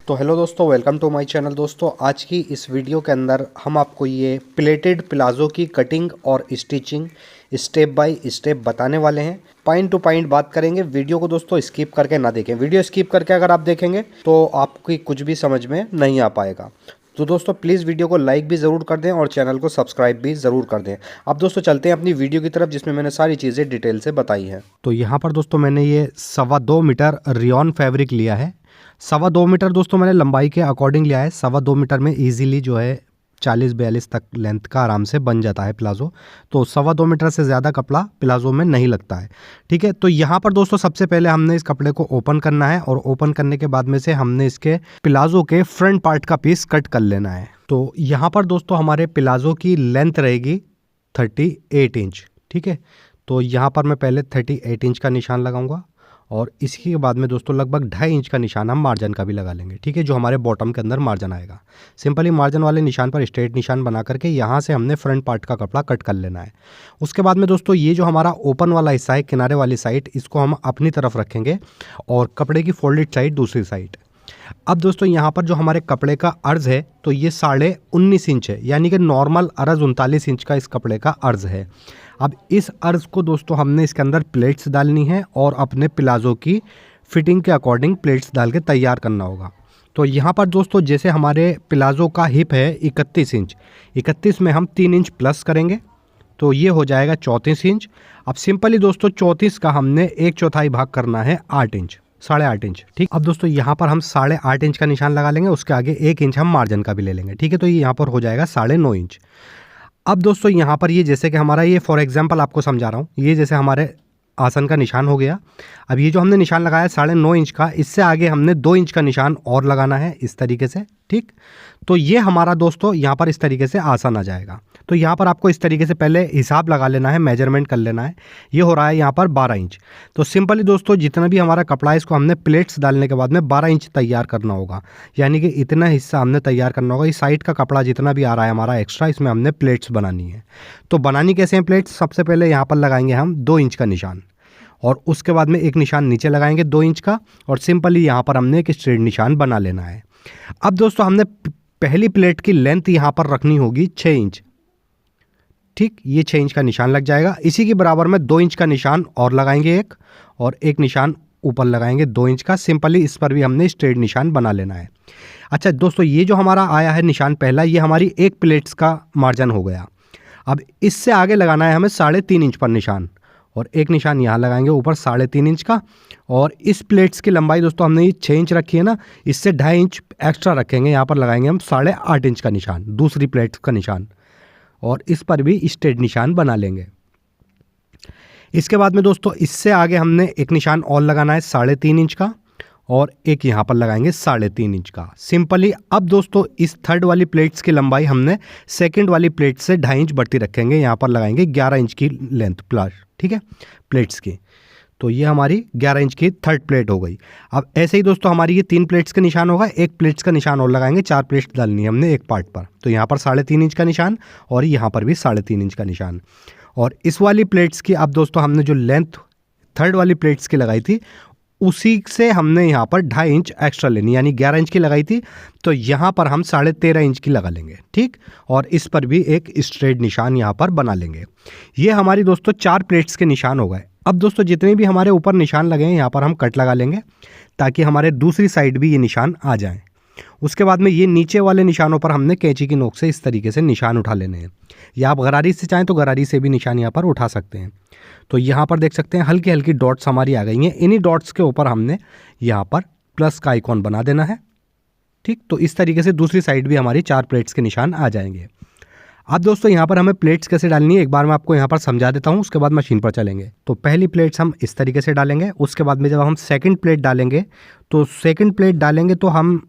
तो हेलो दोस्तों, welcome to my channel. दोस्तों आज की इस वीडियो के अंदर हम आपको ये प्लेटेड प्लाज़ो की कटिंग और स्टिचिंग स्टेप बाय स्टेप बताने वाले हैं। पॉइंट टू पॉइंट बात करेंगे। वीडियो को दोस्तों स्किप करके ना देखें। वीडियो स्किप करके अगर आप देखेंगे तो आपकी कुछ भी समझ में नहीं आ पाएगा। तो दोस्तों प्लीज़ वीडियो को लाइक भी ज़रूर कर दें और चैनल को सब्सक्राइब भी ज़रूर कर दें। अब दोस्तों चलते हैं अपनी वीडियो की तरफ, जिसमें मैंने सारी चीज़ें डिटेल से बताई हैं। तो यहाँ पर दोस्तों मैंने ये 2.25 मीटर रियॉन फैब्रिक लिया है। 2.25 मीटर दोस्तों मैंने लंबाई के अकॉर्डिंग लिया है। 2.25 मीटर में ईजिली जो है 40-42 तक लेंथ का आराम से बन जाता है प्लाज़ो। तो 2.25 मीटर से ज़्यादा कपड़ा प्लाज़ो में नहीं लगता है। ठीक है, तो यहाँ पर दोस्तों सबसे पहले हमने इस कपड़े को ओपन करना है और ओपन करने के बाद में से हमने इसके प्लाज़ो के फ्रंट पार्ट का पीस कट कर लेना है। तो यहाँ पर दोस्तों हमारे प्लाज़ो की लेंथ रहेगी 38 इंच। ठीक है, तो यहाँ पर मैं पहले 38 इंच का निशान लगाऊंगा और इसके बाद में दोस्तों लगभग 2.5 इंच का निशान हम मार्जिन का भी लगा लेंगे। ठीक है, जो हमारे बॉटम के अंदर मार्जिन आएगा। सिंपली मार्जिन वाले निशान पर स्ट्रेट निशान बना करके यहाँ से हमने फ्रंट पार्ट का कपड़ा कट कर लेना है। उसके बाद में दोस्तों ये जो हमारा ओपन वाला हिस्सा है, किनारे वाली साइड, इसको हम अपनी तरफ रखेंगे और कपड़े की फोल्डेड साइड दूसरी साइड। अब दोस्तों यहाँ पर जो हमारे कपड़े का अर्ज है तो ये 19.5 इंच है, यानी कि नॉर्मल अर्ज 39 इंच का इस कपड़े का अर्ज है। अब इस अर्ज को दोस्तों हमने इसके अंदर प्लेट्स डालनी है और अपने प्लाज़ो की फिटिंग के अकॉर्डिंग प्लेट्स डाल के तैयार करना होगा। तो यहाँ पर दोस्तों जैसे हमारे प्लाज़ो का हिप है 31 इंच, 31 में हम 3 इंच प्लस करेंगे तो ये हो जाएगा 34 इंच। अब सिंपली दोस्तों 34 का हमने 1/4 भाग करना है 8 इंच, 8.5 इंच। ठीक, अब दोस्तों यहाँ पर हम 8.5 इंच का निशान लगा लेंगे। उसके आगे 1 इंच हम मार्जिन का भी ले लेंगे। ठीक है, तो ये यहाँ पर हो जाएगा 9.5 इंच। अब दोस्तों यहाँ पर ये जैसे कि हमारा ये फॉर एग्जांपल आपको समझा रहा हूँ, ये जैसे हमारे आसन का निशान हो गया। अब ये जो हमने निशान लगाया 9.5 इंच का, इससे आगे हमने 2 इंच का निशान और लगाना है इस तरीके से। ठीक, तो ये हमारा दोस्तों यहाँ पर इस तरीके से आसन आ जाएगा। तो यहाँ पर आपको इस तरीके से पहले हिसाब लगा लेना है, मेजरमेंट कर लेना है। ये हो रहा है यहाँ पर 12 इंच। तो सिंपली दोस्तों जितना भी हमारा कपड़ा है इसको हमने प्लेट्स डालने के बाद में 12 इंच तैयार करना होगा, यानी कि इतना हिस्सा हमने तैयार करना होगा। इस साइड का कपड़ा जितना भी आ रहा है हमारा एक्स्ट्रा, इसमें हमने प्लेट्स बनानी है। तो बनानी कैसे हैं प्लेट्स? सबसे पहले यहाँ पर लगाएंगे हम 2 इंच का निशान और उसके बाद में एक निशान नीचे लगाएंगे 2 इंच का और सिंपली यहाँ पर हमने एक स्ट्रेट निशान बना लेना है। अब दोस्तों हमने पहली प्लेट की लेंथ यहाँ पर रखनी होगी 6 इंच। ठीक, ये 6 इंच का निशान लग जाएगा। इसी के बराबर में 2 इंच का निशान और लगाएंगे एक, और एक निशान ऊपर लगाएंगे 2 इंच का। सिंपली इस पर भी हमने स्ट्रेट निशान बना लेना है। अच्छा दोस्तों, ये जो हमारा आया है निशान पहला, ये हमारी एक प्लेट्स का मार्जिन हो गया। अब इससे आगे लगाना है हमें 3.5 इंच पर निशान और एक निशान यहाँ लगाएंगे ऊपर 3.5 इंच का। और इस प्लेट्स की लंबाई दोस्तों हमने ये 6 इंच रखी है ना, इससे 2.5 इंच एक्स्ट्रा रखेंगे। यहाँ पर लगाएंगे हम 8.5 इंच का निशान, दूसरी प्लेट्स का निशान, और इस पर भी स्ट्रेट निशान बना लेंगे। इसके बाद में दोस्तों इससे आगे हमने एक निशान और लगाना है 3.5 इंच का और एक यहाँ पर लगाएंगे 3.5 इंच का। सिंपली अब दोस्तों इस थर्ड वाली प्लेट्स की लंबाई हमने सेकंड वाली प्लेट से 2.5 इंच बढ़ती रखेंगे। यहाँ पर लगाएंगे 11 इंच की लेंथ प्लस। ठीक है, प्लेट्स की। तो ये हमारी 11 इंच की थर्ड प्लेट हो गई। अब ऐसे ही दोस्तों हमारी ये 3 प्लेट्स का निशान होगा, एक प्लेट्स का निशान और लगाएंगे, 4 प्लेट्स डालनी है हमने एक पार्ट पर। तो यहाँ पर 3.5 इंच का निशान और यहाँ पर भी 3.5 इंच का निशान। और इस वाली प्लेट्स की अब दोस्तों हमने जो लेंथ थर्ड वाली प्लेट्स की लगाई थी उसी से हमने यहाँ पर 2.5 इंच एक्स्ट्रा लेनी, यानी 11 इंच की लगाई थी तो यहाँ पर हम 13.5 इंच की लगा लेंगे। ठीक, और इस पर भी एक स्ट्रेट निशान यहाँ पर बना लेंगे। ये हमारी दोस्तों 4 प्लेट्स के निशान हो गए। अब दोस्तों जितने भी हमारे ऊपर निशान लगे हैं यहाँ पर हम कट लगा लेंगे ताकि हमारे दूसरी साइड भी ये निशान आ जाएं। उसके बाद में ये नीचे वाले निशानों पर हमने कैंची की नोक से इस तरीके से निशान उठा लेने हैं, या आप गरारी से चाहें तो गरारी से भी निशान यहाँ पर उठा सकते हैं। तो यहाँ पर देख सकते हैं हल्की हल्की डॉट्स हमारी आ गई हैं। इन्हीं डॉट्स के ऊपर हमने यहाँ पर प्लस का आइकॉन बना देना है। ठीक, तो इस तरीके से दूसरी साइड भी हमारी 4 प्लेट्स के निशान आ जाएंगे। अब दोस्तों यहाँ पर हमें प्लेट्स कैसे डालनी है एक बार मैं आपको यहाँ पर समझा देता हूँ, उसके बाद मशीन पर चलेंगे। तो पहली प्लेट्स हम इस तरीके से डालेंगे। उसके बाद में जब हम सेकंड प्लेट डालेंगे तो सेकंड प्लेट डालेंगे तो हम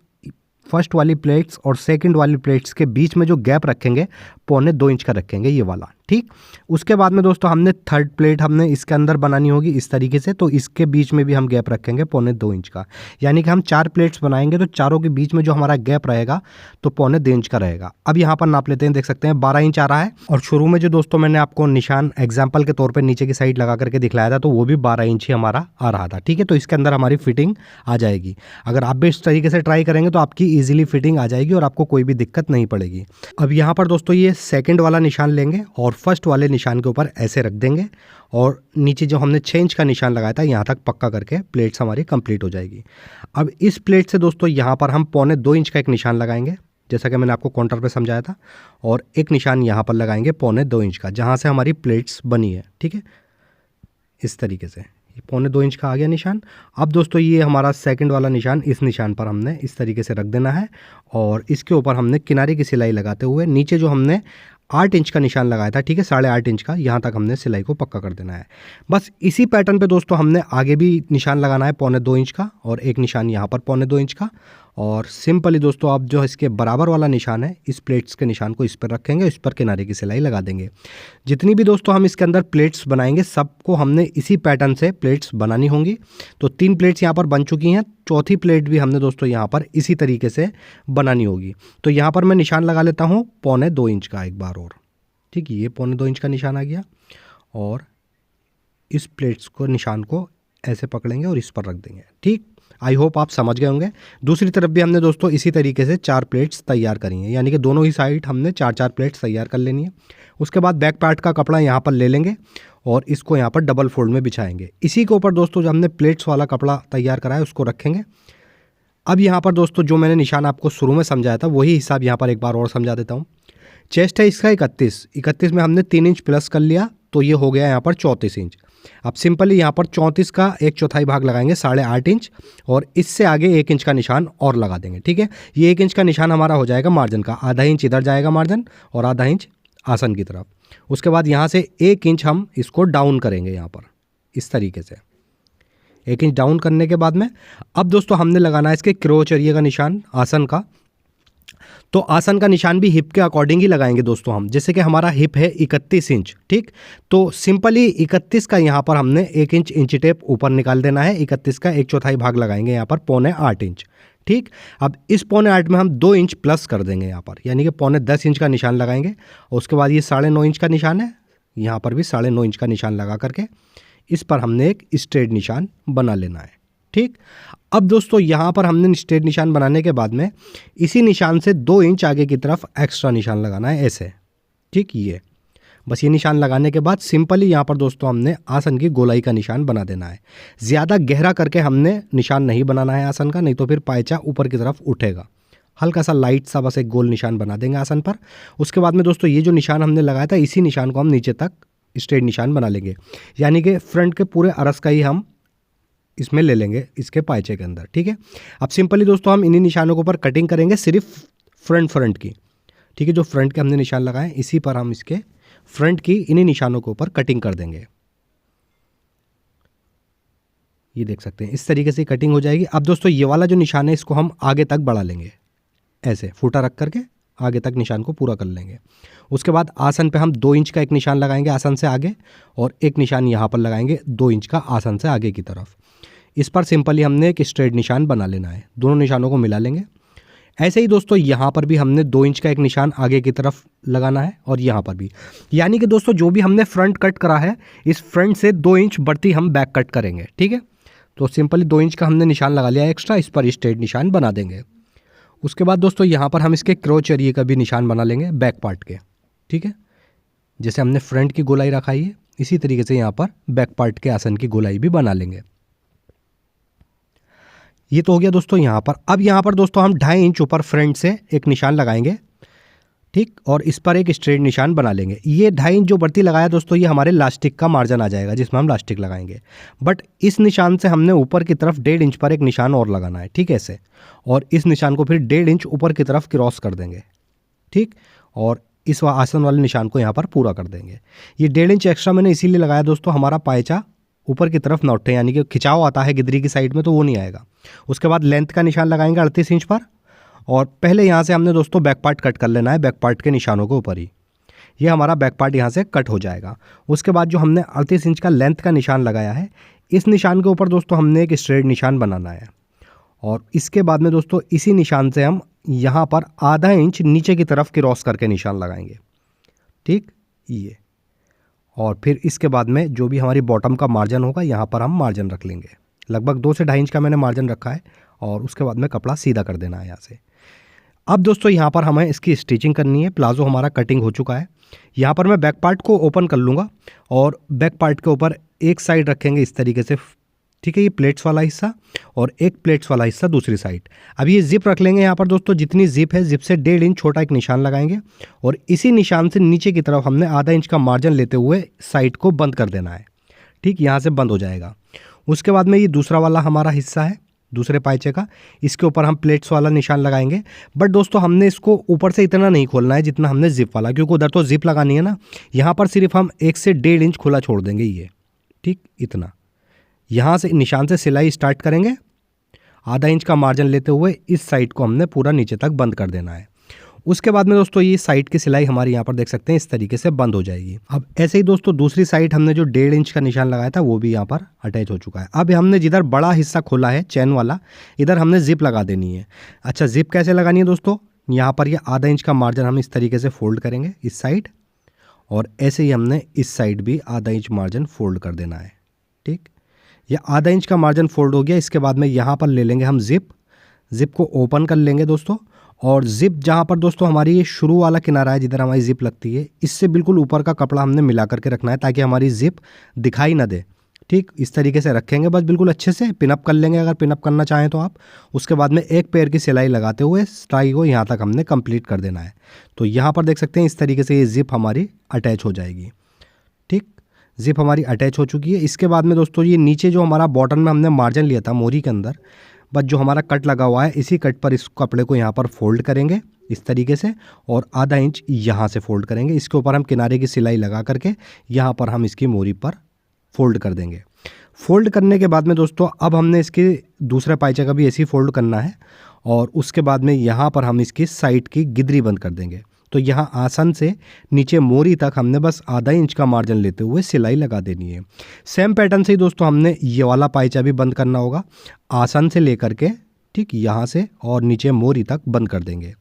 फर्स्ट वाली प्लेट्स और सेकंड वाली प्लेट्स के बीच में जो गैप रखेंगे 2.25 इंच का रखेंगे, ये वाला। ठीक। उसके बाद में दोस्तों हमने थर्ड प्लेट हमने इसके अंदर बनानी होगी इस तरीके से, तो इसके बीच में भी हम गैप रखेंगे 1.25 इंच का, यानी कि हम 4 प्लेट्स बनाएंगे तो चारों के बीच में जो हमारा गैप रहेगा तो 1.25 इंच का रहेगा। अब यहाँ पर नाप लेते हैं, देख सकते हैं 12 इंच आ रहा है, और शुरू में जो दोस्तों मैंने आपको निशान एग्जाम्पल के तौर पर नीचे की साइड लगा करके दिखलाया था तो वो भी 12 इंच ही हमारा आ रहा था। ठीक है, तो इसके अंदर हमारी फिटिंग आ जाएगी। अगर आप भी इस तरीके से ट्राई करेंगे तो आपकी ईजिली फिटिंग आ जाएगी और आपको कोई भी दिक्कत नहीं पड़ेगी। अब यहाँ पर दोस्तों ये सेकंड वाला निशान लेंगे और फर्स्ट वाले निशान के ऊपर ऐसे रख देंगे, और नीचे जो हमने 6 इंच का निशान लगाया था यहाँ तक पक्का करके प्लेट्स हमारी कंप्लीट हो जाएगी। अब इस प्लेट से दोस्तों यहाँ पर हम 1.25 इंच का एक निशान लगाएंगे, जैसा कि मैंने आपको काउंटर पे समझाया था, और एक निशान यहाँ पर लगाएंगे 1.25 इंच का, जहाँ से हमारी प्लेट्स बनी है। ठीक है, इस तरीके से 1.25 इंच का आ गया निशान। अब दोस्तों ये हमारा सेकंड वाला निशान, इस निशान पर हमने इस तरीके से रख देना है, और इसके ऊपर हमने किनारे की सिलाई लगाते हुए नीचे जो हमने 8 इंच का निशान लगाया था, ठीक है, 8.5 इंच का, यहाँ तक हमने सिलाई को पक्का कर देना है। बस इसी पैटर्न पे दोस्तों हमने आगे भी निशान लगाना है 1.25 इंच का, और एक निशान यहाँ पर 1.25 इंच का, और सिंपली दोस्तों आप जो इसके बराबर वाला निशान है इस प्लेट्स के निशान को इस पर रखेंगे, इस पर किनारे की सिलाई लगा देंगे। जितनी भी दोस्तों हम इसके अंदर प्लेट्स बनाएंगे सबको हमने इसी पैटर्न से प्लेट्स बनानी होंगी। तो 3 प्लेट्स यहाँ पर बन चुकी हैं, चौथी प्लेट भी हमने दोस्तों यहाँ पर इसी तरीके से बनानी होगी। तो यहाँ पर मैं निशान लगा लेता हूँ 1.25 इंच का एक बार और। ठीक है, ये 1.25 इंच का निशान आ गया, और इस प्लेट्स को निशान को ऐसे पकड़ेंगे और इस पर रख देंगे। ठीक, आई होप आप समझ गए होंगे। दूसरी तरफ भी हमने दोस्तों इसी तरीके से 4 प्लेट्स तैयार करी हैं, यानी कि दोनों ही साइड हमने 4-4 प्लेट्स तैयार कर लेनी है। उसके बाद बैक पार्ट का कपड़ा यहाँ पर ले लेंगे और इसको यहाँ पर डबल फोल्ड में बिछाएंगे। इसी के ऊपर दोस्तों जो हमने प्लेट्स वाला कपड़ा तैयार करा है उसको रखेंगे। अब यहाँ पर दोस्तों जो मैंने निशान आपको शुरू में समझाया था वही हिसाब यहाँ पर एक बार और समझा देता हूँ। चेस्ट है इसका 31 में हमने 3 इंच प्लस कर लिया, तो ये हो गया यहाँ पर 34 इंच। अब सिंपली यहाँ पर 34 का 1/4 भाग लगाएंगे 8.5 इंच, और इससे आगे 1 इंच का निशान और लगा देंगे। ठीक है, ये 1 इंच का निशान हमारा हो जाएगा मार्जिन का, आधा इंच इधर जाएगा मार्जिन और आधा इंच आसन की तरफ। उसके बाद यहाँ से 1 इंच हम इसको डाउन करेंगे यहाँ पर इस तरीके से, 1 इंच डाउन करने के बाद में अब दोस्तों हमने लगाना है इसके क्रोच एरिया का निशान आसन का। तो आसन का निशान भी हिप के अकॉर्डिंग ही लगाएंगे दोस्तों हम, जैसे कि हमारा हिप है 31 इंच। ठीक, तो सिंपली 31 का यहाँ पर हमने 1 इंच इंची टेप ऊपर निकाल देना है, 31 का 1/4 भाग लगाएंगे यहाँ पर 9.25 इंच। ठीक, अब इस 9.25 में हम 2 इंच प्लस कर देंगे यहाँ पर, यानी कि 9.10 इंच का निशान लगाएंगे। और उसके बाद ये 9.5 इंच का निशान है, यहाँ पर भी 9.5 इंच का निशान लगा करके इस पर हमने एक स्ट्रेट निशान बना लेना है। ठीक, अब दोस्तों यहाँ पर हमने स्ट्रेट निशान बनाने के बाद में इसी निशान से 2 इंच आगे की तरफ एक्स्ट्रा निशान लगाना है ऐसे। ठीक, ये बस ये निशान लगाने के बाद सिंपली यहाँ पर दोस्तों हमने आसन की गोलाई का निशान बना देना है। ज़्यादा गहरा करके हमने निशान नहीं बनाना है आसन का, नहीं तो फिर पायचा ऊपर की तरफ उठेगा। हल्का सा लाइट सा बस एक गोल निशान बना देंगे आसन पर। उसके बाद में दोस्तों ये जो निशान हमने लगाया था इसी निशान को हम नीचे तक स्ट्रेट निशान बना लेंगे, यानी कि फ्रंट के पूरे अरस का ही हम इसमें ले लेंगे इसके पायचे के अंदर। ठीक है, अब सिंपली दोस्तों हम इन्हीं निशानों के ऊपर कटिंग करेंगे सिर्फ फ्रंट की। ठीक है, जो फ्रंट के हमने निशान लगाए इसी पर हम इसके फ्रंट की इन्हीं निशानों के ऊपर कटिंग कर देंगे। ये देख सकते हैं इस तरीके से कटिंग हो जाएगी। अब दोस्तों ये वाला जो निशान है इसको हम आगे तक बढ़ा लेंगे, ऐसे फूटा रख करके आगे तक निशान को पूरा कर लेंगे। उसके बाद आसन पे हम 2 इंच का एक निशान लगाएंगे आसन से आगे, और एक निशान यहाँ पर लगाएंगे 2 इंच का आसन से आगे की तरफ। इस पर सिंपली हमने एक स्ट्रेट निशान बना लेना है, दोनों निशानों को मिला लेंगे। ऐसे ही दोस्तों यहाँ पर भी हमने 2 इंच का एक निशान आगे की तरफ लगाना है, और यहाँ पर भी, यानी कि दोस्तों जो भी हमने फ्रंट कट करा है इस फ्रंट से 2 इंच बढ़ती हम बैक कट करेंगे। ठीक है, तो सिंपली 2 इंच का हमने निशान लगा लिया एक्स्ट्रा, इस पर स्ट्रेट निशान बना देंगे। उसके बाद दोस्तों यहाँ पर हम इसके क्रोच एरिया का भी निशान बना लेंगे बैक पार्ट के। ठीक है, जैसे हमने फ्रंट की गोलाई रखाई है इसी तरीके से यहाँ पर बैक पार्ट के आसन की गोलाई भी बना लेंगे। ये तो हो गया दोस्तों यहाँ पर। अब यहाँ पर दोस्तों हम 2.5 इंच ऊपर फ्रंट से एक निशान लगाएंगे। ठीक, और इस पर एक स्ट्रेट निशान बना लेंगे। ये 2.5 इंच जो बढ़ती लगाया दोस्तों ये हमारे लास्टिक का मार्जिन आ जाएगा जिसमें हम लास्टिक लगाएंगे, बट इस निशान से हमने ऊपर की तरफ 1.5 इंच पर एक निशान और लगाना है। ठीक है, ऐसे, और इस निशान को फिर 1.5 इंच ऊपर की तरफ क्रॉस कर देंगे। ठीक, और इस आसन वाले निशान को यहाँ पर पूरा कर देंगे। ये 1.5 इंच एक्स्ट्रा मैंने इसीलिए लगाया दोस्तों, हमारा पायचा ऊपर की तरफ ना उठे, यानी कि खिंचाव आता है गिदरी की साइड में तो वो नहीं आएगा। उसके बाद लेंथ का निशान लगाएंगे 38 इंच पर, और पहले यहाँ से हमने दोस्तों बैक पार्ट कट कर लेना है बैक पार्ट के निशानों के ऊपर ही। ये हमारा बैक पार्ट यहाँ से कट हो जाएगा। उसके बाद जो हमने 38 इंच का लेंथ का निशान लगाया है, इस निशान के ऊपर दोस्तों हमने एक स्ट्रेट निशान बनाना है। और इसके बाद में दोस्तों इसी निशान से हम यहाँ पर आधा इंच नीचे की तरफ क्रॉस करके निशान लगाएंगे, ठीक ये। और फिर इसके बाद में जो भी हमारी बॉटम का मार्जिन होगा यहाँ पर हम मार्जिन रख लेंगे। लगभग 2 से 2.5 इंच का मैंने मार्जिन रखा है। और उसके बाद में कपड़ा सीधा कर देना है यहाँ से। अब दोस्तों यहाँ पर हमें इसकी स्टिचिंग करनी है। प्लाजो हमारा कटिंग हो चुका है। यहाँ पर मैं बैक पार्ट को ओपन कर लूँगा और बैक पार्ट के ऊपर एक साइड रखेंगे इस तरीके से, ठीक है, ये प्लेट्स वाला हिस्सा और एक प्लेट्स वाला हिस्सा दूसरी साइड। अब ये जिप रख लेंगे यहाँ पर दोस्तों, जितनी जिप है जिप से 1.5 इंच छोटा एक निशान लगाएंगे और इसी निशान से नीचे की तरफ हमने आधा इंच का मार्जिन लेते हुए साइड को बंद कर देना है, ठीक, यहाँ से बंद हो जाएगा। उसके बाद में ये दूसरा वाला हमारा हिस्सा है दूसरे पाइचे का, इसके ऊपर हम प्लेट्स वाला निशान लगाएंगे। बट दोस्तों हमने इसको ऊपर से इतना नहीं खोलना है जितना हमने जिप वाला, क्योंकि उधर तो जिप लगानी है ना। यहाँ पर सिर्फ हम 1 से 1.5 इंच खुला छोड़ देंगे ये, ठीक, इतना। यहाँ से निशान से सिलाई स्टार्ट करेंगे, आधा इंच का मार्जिन लेते हुए इस साइड को हमने पूरा नीचे तक बंद कर देना है। उसके बाद में दोस्तों ये साइड की सिलाई हमारी यहाँ पर देख सकते हैं इस तरीके से बंद हो जाएगी। अब ऐसे ही दोस्तों दूसरी साइड हमने जो 1.5 इंच का निशान लगाया था वो भी यहाँ पर अटैच हो चुका है। अब हमने जिधर बड़ा हिस्सा खोला है चैन वाला, इधर हमने जिप लगा देनी है। अच्छा, जिप कैसे लगानी है दोस्तों, यहाँ पर ये आधा इंच का मार्जिन हम इस तरीके से फोल्ड करेंगे इस साइड, और ऐसे ही हमने इस साइड भी आधा इंच मार्जिन फोल्ड कर देना है, ठीक। ये आधा इंच का मार्जिन फोल्ड हो गया। इसके बाद में यहाँ पर ले लेंगे हम जिप को ओपन कर लेंगे दोस्तों। और जिप जहाँ पर दोस्तों हमारी ये शुरू वाला किनारा है जिधर हमारी जिप लगती है, इससे बिल्कुल ऊपर का कपड़ा हमने मिला करके रखना है ताकि हमारी जिप दिखाई ना दे, ठीक। इस तरीके से रखेंगे बस बिल्कुल अच्छे से। पिनअप कर लेंगे अगर पिनअप करना चाहें तो आप। उसके बाद में एक पैर की सिलाई लगाते हुए टाई को यहाँ तक हमने कंप्लीट कर देना है। तो यहाँ पर देख सकते हैं इस तरीके से ये जिप हमारी अटैच हो जाएगी, ठीक। जिप हमारी अटैच हो चुकी है। इसके बाद में दोस्तों ये नीचे जो हमारा बॉटम में हमने मार्जिन लिया था मोरी के अंदर, बस जो हमारा कट लगा हुआ है इसी कट पर इस कपड़े को यहाँ पर फोल्ड करेंगे इस तरीके से, और आधा इंच यहाँ से फोल्ड करेंगे। इसके ऊपर हम किनारे की सिलाई लगा करके यहाँ पर हम इसकी मोरी पर फोल्ड कर देंगे। फोल्ड करने के बाद में दोस्तों अब हमने इसके दूसरे पाइचे का भी ऐसे ही फोल्ड करना है, और उसके बाद में यहाँ पर हम इसकी साइड की गिदरी बंद कर देंगे। तो यहाँ आसन से नीचे मोरी तक हमने बस आधा इंच का मार्जिन लेते हुए सिलाई लगा देनी है। सेम पैटर्न से ही दोस्तों हमने ये वाला पाइचा भी बंद करना होगा, आसन से लेकर के, ठीक, यहाँ से और नीचे मोरी तक बंद कर देंगे।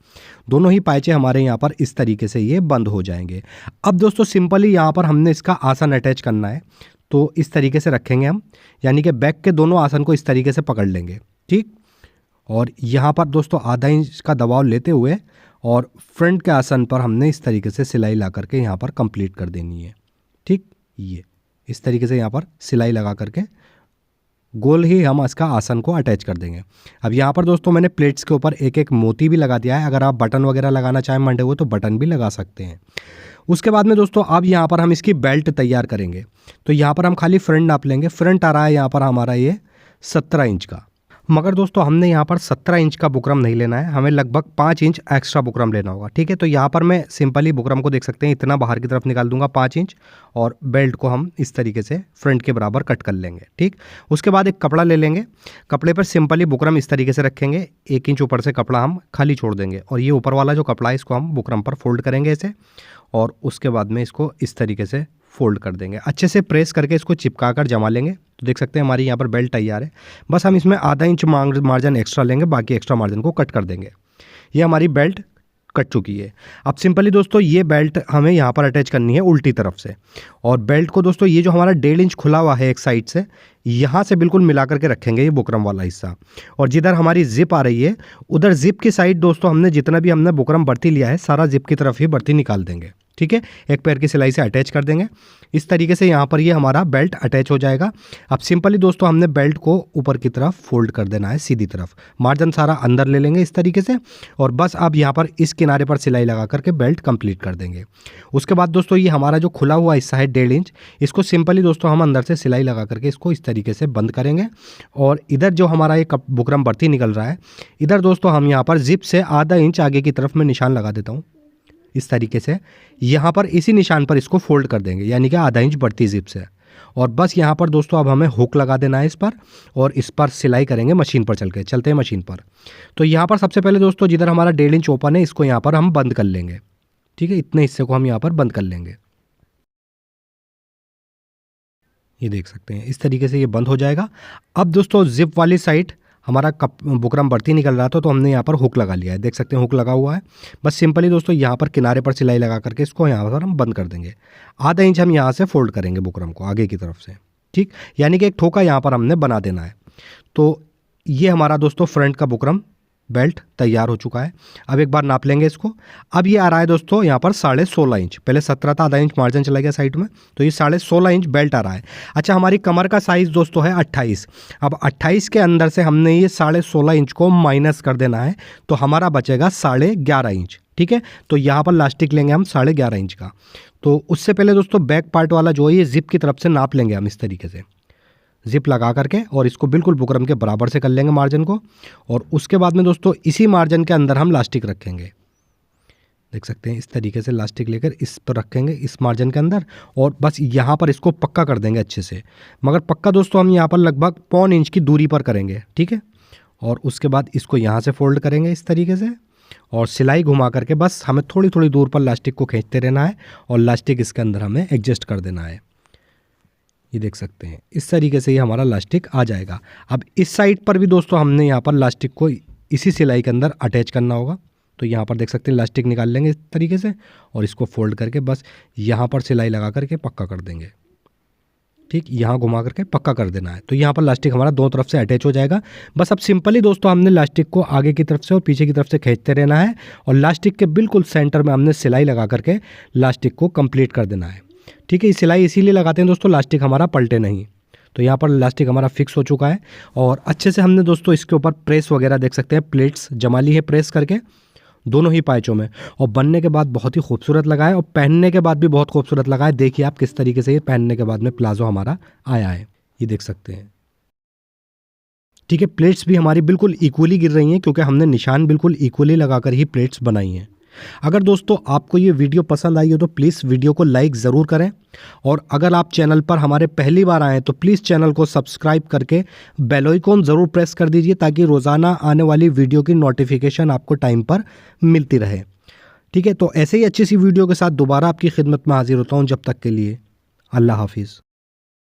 दोनों ही पाइचे हमारे यहाँ पर इस तरीके से ये बंद हो जाएंगे। अब दोस्तों सिंपली यहाँ पर हमने इसका आसन अटैच करना है, तो इस तरीके से रखेंगे हम, यानी कि बैक के दोनों आसन को इस तरीके से पकड़ लेंगे, ठीक। और यहाँ पर दोस्तों आधा इंच का दबाव लेते हुए और फ्रंट के आसन पर हमने इस तरीके से सिलाई ला करके यहाँ पर कंप्लीट कर देनी है, ठीक। ये इस तरीके से यहाँ पर सिलाई लगा करके गोल ही हम इसका आसन को अटैच कर देंगे। अब यहाँ पर दोस्तों मैंने प्लेट्स के ऊपर एक एक मोती भी लगा दिया है। अगर आप बटन वगैरह लगाना चाहें मंडे हुए तो बटन भी लगा सकते हैं। उसके बाद में दोस्तों अब यहाँ पर हम इसकी बेल्ट तैयार करेंगे। तो यहाँ पर हम खाली फ्रंट नाप लेंगे। फ्रंट आ रहा है यहाँ पर हमारा ये 17 इंच का, मगर दोस्तों हमने यहाँ पर 17 इंच का बुकरम नहीं लेना है, हमें लगभग 5 इंच एक्स्ट्रा बुकरम लेना होगा, ठीक है। तो यहाँ पर मैं सिंपली बुकरम को देख सकते हैं इतना बाहर की तरफ निकाल दूंगा 5 इंच, और बेल्ट को हम इस तरीके से फ्रंट के बराबर कट कर लेंगे, ठीक। उसके बाद एक कपड़ा ले लेंगे, कपड़े पर सिंपली बुकरम इस तरीके से रखेंगे, 1 इंच ऊपर से कपड़ा हम खाली छोड़ देंगे, और ये ऊपर वाला जो कपड़ा है इसको हम बुकरम पर फोल्ड करेंगे ऐसे, और उसके बाद में इसको इस तरीके से फोल्ड कर देंगे। अच्छे से प्रेस करके इसको चिपका कर जमा लेंगे। तो देख सकते हैं हमारी यहाँ पर बेल्ट तैयार है। बस हम इसमें आधा इंच मार्जिन एक्स्ट्रा लेंगे, बाकी एक्स्ट्रा मार्जिन को कट कर देंगे। ये हमारी बेल्ट कट चुकी है। अब सिंपली दोस्तों ये बेल्ट हमें यहाँ पर अटैच करनी है उल्टी तरफ से, और बेल्ट को दोस्तों ये जो हमारा 1.5 इंच खुला हुआ है एक साइड से, यहाँ से बिल्कुल मिला करके रखेंगे ये बुकरम वाला हिस्सा, और जिधर हमारी जिप आ रही है उधर जिप की साइड दोस्तों हमने जितना भी हमने बुकरम भर्ती लिया है सारा जिप की तरफ ही भर्ती निकाल देंगे, ठीक है। एक पैर की सिलाई से अटैच कर देंगे इस तरीके से। यहाँ पर ये हमारा बेल्ट अटैच हो जाएगा। अब सिंपली दोस्तों हमने बेल्ट को ऊपर की तरफ फोल्ड कर देना है सीधी तरफ, मार्जिन सारा अंदर ले लेंगे इस तरीके से, और बस अब यहाँ पर इस किनारे पर सिलाई लगा करके बेल्ट कंप्लीट कर देंगे। उसके बाद दोस्तों ये हमारा जो खुला हुआ हिस्सा है 1.5 इंच, इसको सिंपली दोस्तों हम अंदर से सिलाई लगा करके इसको इस तरीके से बंद करेंगे, और इधर जो हमारा ये बुकरम भर्ती निकल रहा है इधर दोस्तों हम यहाँ पर जिप से आधा इंच आगे की तरफ मैं निशान लगा देता हूँ इस तरीके से। यहाँ पर इसी निशान पर इसको फोल्ड कर देंगे, यानी कि आधा इंच बढ़ती जिप से, और बस यहाँ पर दोस्तों अब हमें हुक लगा देना है इस पर, और इस पर सिलाई करेंगे मशीन पर चलते हैं मशीन पर। तो यहाँ पर सबसे पहले दोस्तों जिधर हमारा 1.5 इंच ओपन है इसको यहाँ पर हम बंद कर लेंगे, ठीक है, इतने हिस्से को हम यहाँ पर बंद कर लेंगे। ये देख सकते हैं इस तरीके से ये बंद हो जाएगा। अब दोस्तों जिप वाली साइड हमारा बुकरम बढ़ती निकल रहा था तो हमने यहाँ पर हुक लगा लिया है, देख सकते हैं हुक लगा हुआ है। बस सिंपली दोस्तों यहाँ पर किनारे पर सिलाई लगा करके इसको यहाँ पर हम बंद कर देंगे। आधा इंच हम यहाँ से फोल्ड करेंगे बुकरम को आगे की तरफ से, ठीक, यानी कि एक ठोका यहाँ पर हमने बना देना है। तो ये हमारा दोस्तों फ्रंट का बुकरम बेल्ट तैयार हो चुका है। अब एक बार नाप लेंगे इसको। अब ये आ रहा है दोस्तों यहाँ पर 16.5 इंच, पहले 17 था, आधा इंच मार्जिन चला गया साइड में, तो ये 16.5 इंच बेल्ट आ रहा है। अच्छा, हमारी कमर का साइज़ दोस्तों है 28। अब 28 के अंदर से हमने ये 16.5 इंच को माइनस कर देना है, तो हमारा बचेगा 11.5 इंच। ठीक है, तो यहाँ पर लास्टिक लेंगे हम 11.5 इंच का। तो उससे पहले दोस्तों बैक पार्ट वाला जो है ये जिप की तरफ से नाप लेंगे हम इस तरीके से, जिप लगा करके, और इसको बिल्कुल बुकरम के बराबर से कर लेंगे मार्जिन को। और उसके बाद में दोस्तों इसी मार्जिन के अंदर हम लास्टिक रखेंगे, देख सकते हैं इस तरीके से लास्टिक लेकर इस पर रखेंगे इस मार्जिन के अंदर, और बस यहाँ पर इसको पक्का कर देंगे अच्छे से। मगर पक्का दोस्तों हम यहाँ पर लगभग 1.25 इंच की दूरी पर करेंगे, ठीक है। और उसके बाद इसको यहाँ से फोल्ड करेंगे इस तरीके से, और सिलाई घुमा करके बस हमें थोड़ी थोड़ी दूर पर लास्टिक को खींचते रहना है, और लास्टिक इसके अंदर हमें एडजस्ट कर देना है। ये देख सकते हैं इस तरीके से ये हमारा लास्टिक आ जाएगा। अब इस साइड पर भी दोस्तों हमने यहाँ पर लास्टिक को इसी सिलाई के अंदर अटैच करना होगा। तो यहाँ पर देख सकते हैं लास्टिक निकाल लेंगे इस तरीके से, और इसको फोल्ड करके बस यहाँ पर सिलाई लगा करके पक्का कर देंगे, ठीक, यहाँ घुमा करके पक्का कर देना है। तो यहाँ पर लास्टिक हमारा दोनों तरफ से अटैच हो जाएगा। बस अब सिंपली दोस्तों हमने लास्टिक को आगे की तरफ से और पीछे की तरफ से खींचते रहना है, और लास्टिक के बिल्कुल सेंटर में हमने सिलाई लगा करके लास्टिक को कंप्लीट कर देना है। ठीक है, सिलाई इसीलिए लगाते हैं दोस्तों लास्टिक हमारा पलटे नहीं। तो यहाँ पर लास्टिक हमारा फिक्स हो चुका है, और अच्छे से हमने दोस्तों इसके ऊपर प्रेस वगैरह देख सकते हैं, प्लेट्स जमा ली है प्रेस करके दोनों ही पैचों में, और बनने के बाद बहुत ही खूबसूरत लगा है, और पहनने के बाद भी बहुत खूबसूरत लगा है। देखिए आप किस तरीके से ये पहनने के बाद में प्लाजो हमारा आया है, ये देख सकते हैं। ठीक है, प्लेट्स भी हमारी बिल्कुल इक्वली गिर रही हैं, क्योंकि हमने निशान बिल्कुल इक्वली लगाकर ही प्लेट्स बनाई हैं। अगर दोस्तों आपको ये वीडियो पसंद आई हो तो प्लीज़ वीडियो को लाइक ज़रूर करें, और अगर आप चैनल पर हमारे पहली बार आएँ तो प्लीज़ चैनल को सब्सक्राइब करके बेल आइकन ज़रूर प्रेस कर दीजिए, ताकि रोज़ाना आने वाली वीडियो की नोटिफिकेशन आपको टाइम पर मिलती रहे। ठीक है, तो ऐसे ही अच्छी सी वीडियो के साथ दोबारा आपकी खिदमत में हाजिर होता हूँ। जब तक के लिए अल्लाह हाफिज़।